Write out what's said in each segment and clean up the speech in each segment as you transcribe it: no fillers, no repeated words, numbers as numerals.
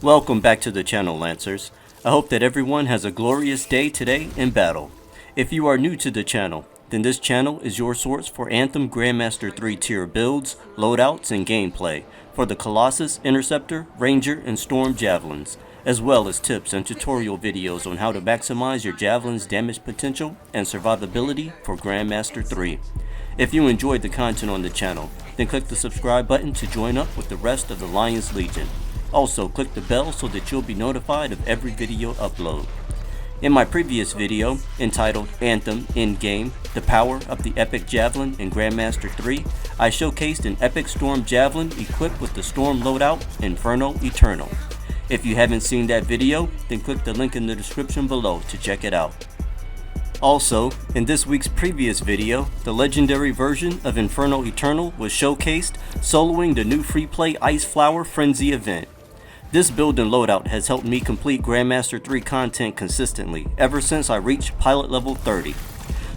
Welcome back to the channel, Lancers. I hope that everyone has a glorious day today in battle. If you are new to the channel, then this channel is your source for Anthem Grandmaster 3 tier builds, loadouts, and gameplay for the Colossus, Interceptor, Ranger, and Storm Javelins, as well as tips and tutorial videos on how to maximize your Javelin's damage potential and survivability for Grandmaster 3. If you enjoyed the content on the channel, then click the subscribe button to join up with the rest of the Lions Legion. Also, click the bell so that you'll be notified of every video upload. In my previous video, entitled Anthem In-Game, the power of the epic Javelin in Grandmaster 3, I showcased an epic Storm Javelin equipped with the Storm Loadout, Inferno Eternal. If you haven't seen that video, then click the link in the description below to check it out. Also, in this week's previous video, the legendary version of Inferno Eternal was showcased, soloing the new free play Ice Flower Frenzy event. This build and loadout has helped me complete Grandmaster 3 content consistently ever since I reached pilot level 30.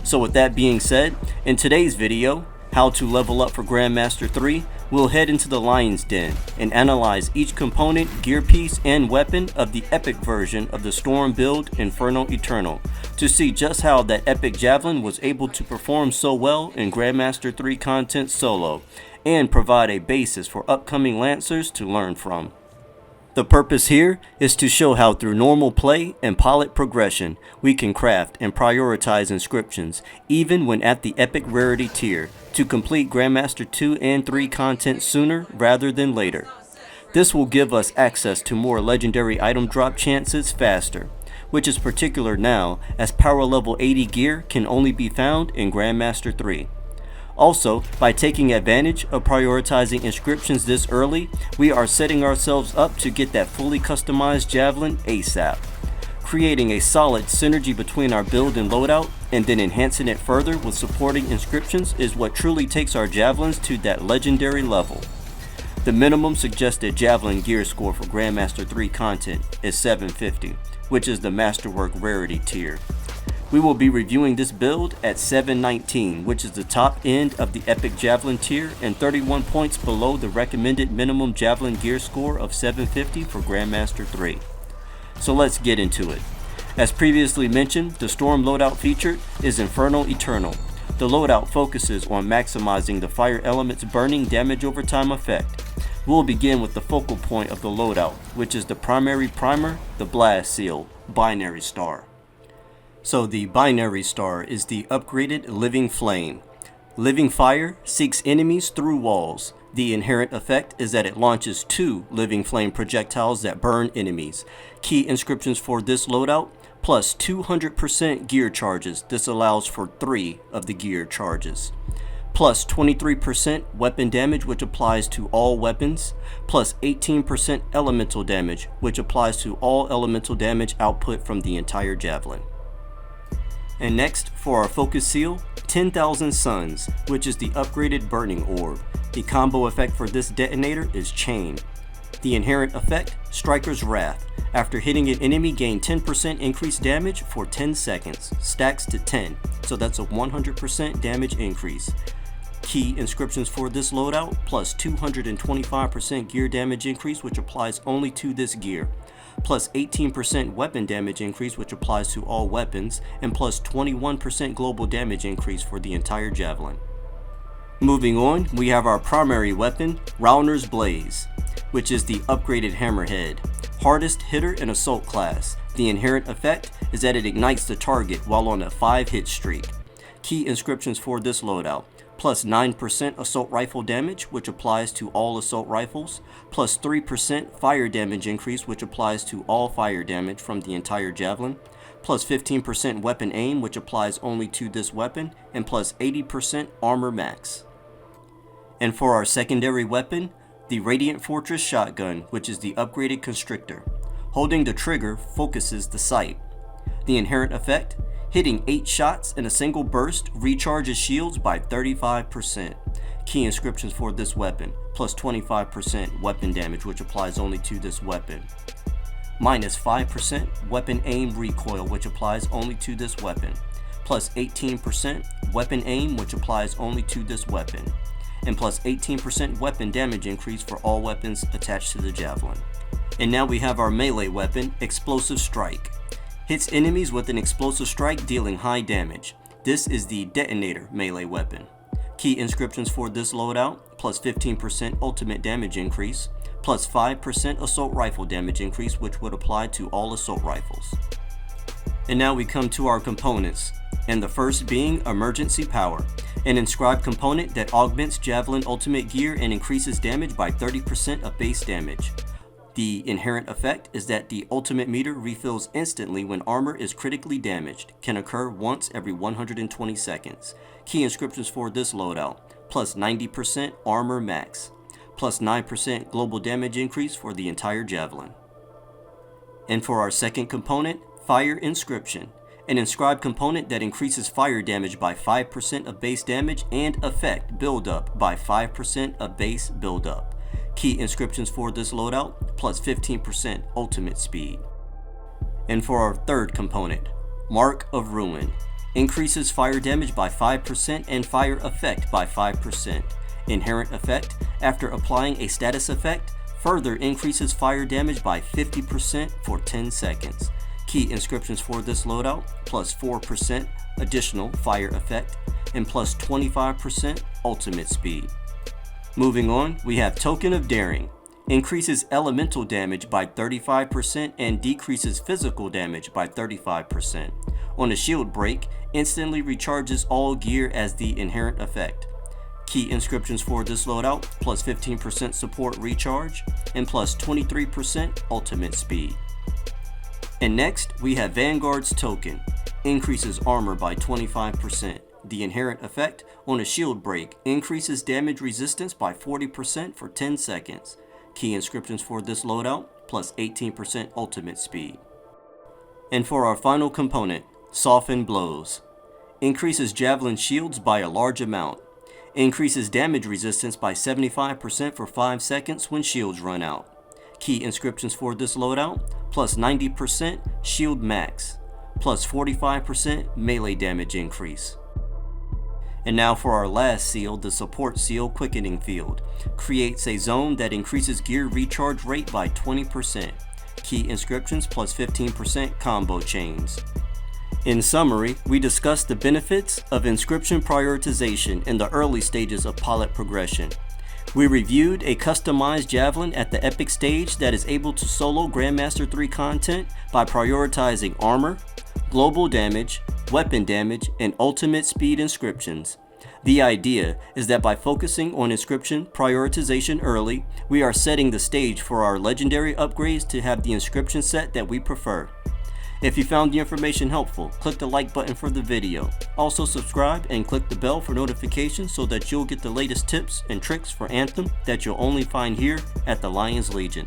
So with that being said, in today's video, how to level up for Grandmaster 3, we'll head into the Lion's Den and analyze each component, gear piece, and weapon of the epic version of the Storm build Inferno Eternal to see just how that epic Javelin was able to perform so well in Grandmaster 3 content solo and provide a basis for upcoming Lancers to learn from. The purpose here is to show how through normal play and pilot progression we can craft and prioritize inscriptions even when at the epic rarity tier to complete Grandmaster 2 and 3 content sooner rather than later. This will give us access to more legendary item drop chances faster, which is particular now as power level 80 gear can only be found in Grandmaster 3. Also, by taking advantage of prioritizing inscriptions this early, we are setting ourselves up to get that fully customized Javelin ASAP. Creating a solid synergy between our build and loadout, and then enhancing it further with supporting inscriptions is what truly takes our Javelins to that legendary level. The minimum suggested Javelin gear score for Grandmaster 3 content is 750, which is the Masterwork rarity tier. We will be reviewing this build at 719, which is the top end of the epic Javelin tier and 31 points below the recommended minimum Javelin gear score of 750 for Grandmaster 3. So let's get into it. As previously mentioned, the Storm loadout featured is Inferno Eternal. The loadout focuses on maximizing the fire element's burning damage over time effect. We'll begin with the focal point of the loadout, which is the primary primer, the Blast Seal, Binary Star. So the Binary Star is the upgraded Living Flame. Living Fire seeks enemies through walls. The inherent effect is that it launches 2 Living Flame projectiles that burn enemies. Key inscriptions for this loadout, plus 200% gear charges. This allows for 3 of the gear charges. Plus 23% weapon damage, which applies to all weapons. Plus 18% elemental damage, which applies to all elemental damage output from the entire Javelin. And next, for our focus seal, 10,000 Suns, which is the upgraded Burning Orb. The combo effect for this detonator is Chain. The inherent effect, Striker's Wrath. After hitting an enemy, gain 10% increased damage for 10 seconds. Stacks to 10, so that's a 100% damage increase. Key inscriptions for this loadout, plus 225% gear damage increase, which applies only to this gear. Plus 18% weapon damage increase, which applies to all weapons, and plus 21% global damage increase for the entire Javelin. Moving on, we have our primary weapon, Rauner's Blaze, which is the upgraded Hammerhead. Hardest hitter in Assault class. The inherent effect is that it ignites the target while on a 5-hit streak. Key inscriptions for this loadout. Plus 9% assault rifle damage, which applies to all assault rifles, plus 3% fire damage increase, which applies to all fire damage from the entire Javelin, plus 15% weapon aim, which applies only to this weapon, and plus 80% armor max. And for our secondary weapon, the Radiant Fortress Shotgun, which is the upgraded Constrictor. Holding the trigger focuses the sight. The inherent effect, hitting 8 shots in a single burst recharges shields by 35%. Key inscriptions for this weapon, plus 25% weapon damage, which applies only to this weapon. Minus 5% weapon aim recoil, which applies only to this weapon. Plus 18% weapon aim, which applies only to this weapon. And plus 18% weapon damage increase for all weapons attached to the Javelin. And now we have our melee weapon, Explosive Strike. Hits enemies with an explosive strike dealing high damage. This is the detonator melee weapon. Key inscriptions for this loadout: plus 15% ultimate damage increase, plus 5% assault rifle damage increase, which would apply to all assault rifles. And now we come to our components, and the first being Emergency Power, an inscribed component that augments Javelin ultimate gear and increases damage by 30% of base damage. The inherent effect is that the ultimate meter refills instantly when armor is critically damaged, can occur once every 120 seconds. Key inscriptions for this loadout: plus 90% armor max, plus 9% global damage increase for the entire Javelin. And for our second component, Fire Inscription, an inscribed component that increases fire damage by 5% of base damage and effect buildup by 5% of base buildup. Key inscriptions for this loadout: plus 15% ultimate speed. And for our third component, Mark of Ruin, increases fire damage by 5% and fire effect by 5%. Inherent effect: after applying a status effect, further increases fire damage by 50% for 10 seconds. Key inscriptions for this loadout: plus 4% additional fire effect and plus 25% ultimate speed. Moving on, we have Token of Daring, increases elemental damage by 35% and decreases physical damage by 35%. On a shield break, instantly recharges all gear as the inherent effect. Key inscriptions for this loadout: plus 15% support recharge and plus 23% ultimate speed. And next, we have Vanguard's Token, increases armor by 25%. The inherent effect: on a shield break, increases damage resistance by 40% for 10 seconds. Key inscriptions for this loadout: plus 18% ultimate speed. And for our final component, Soften Blows, increases Javelin shields by a large amount, increases damage resistance by 75% for 5 seconds when shields run out. Key inscriptions for this loadout: plus 90% shield max, plus 45% melee damage increase. And now for our last seal, the Support Seal Quickening Field, creates a zone that increases gear recharge rate by 20%. Key inscriptions: plus 15% combo chains. In summary, we discussed the benefits of inscription prioritization in the early stages of pilot progression. We reviewed a customized Javelin at the epic stage that is able to solo Grandmaster 3 content by prioritizing armor, global damage, weapon damage, and ultimate speed inscriptions. The idea is that by focusing on inscription prioritization early, we are setting the stage for our legendary upgrades to have the inscription set that we prefer. If you found the information helpful, click the like button for the video. Also subscribe and click the bell for notifications so that you'll get the latest tips and tricks for Anthem that you'll only find here at the Lions Legion.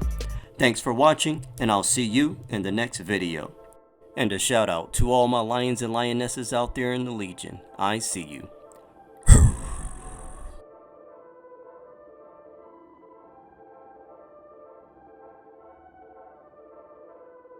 Thanks for watching, and I'll see you in the next video. And a shout out to all my lions and lionesses out there in the Legion. I see you.